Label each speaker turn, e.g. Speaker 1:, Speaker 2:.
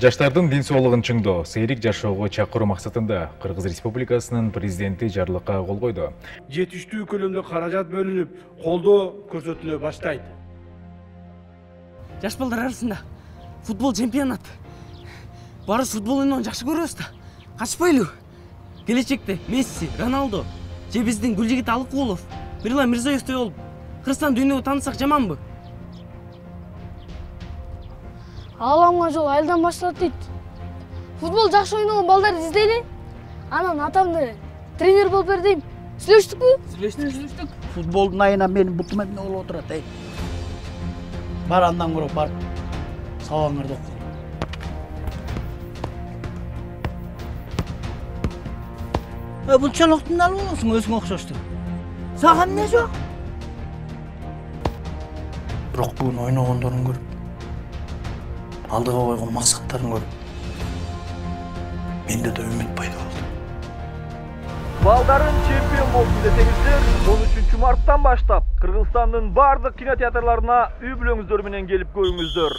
Speaker 1: Жаштардын ден соолугун чыңдоо, сейрик жашоого чакыруу максатында Кыргыз Республикасынын президенти жарлыкка кол койду.
Speaker 2: Жетиштүү көлөмдө каражат бөлүнүп, колдоо көрсөтүлө баштайт.
Speaker 3: Жаш балдар арасында футбол чемпионат. Барыс футбол ойноону жакшы көрөбүз да. Качпайлы. Келечекте Месси, Роналдо, же биздин Гүлжигит Алыкулов, Мирлан Мирзоевдей болуп, Кыргызстан дүйнөгө таанысак жаманбы?
Speaker 4: Ааламга жол айылдан башталат дейт. Футбол жакшы ойногон балдарды издейли. Анан атамды тренер болуп бер дейм. Сүйлөштүкпү?
Speaker 3: Сүйлөштүк.
Speaker 5: Футболдун айына менин бутум эмне болуп отурат, эй? Бар андан көрө барып сабагыңарды оку. Бул чолоктун алып аласың өзүңө окшошту. Сага эмне жок? Бирок бүгүн ойногондорун көрүп, алдыга койгон максаттарын көрүп, менде да үмүт пайда болду.
Speaker 6: Балдарын чемпион болду десеңиздер, 13 марттан баштап Кыргызстандын бардык кинотеатрларына үй бүлөңүздөр менен келип көрүңүздөр.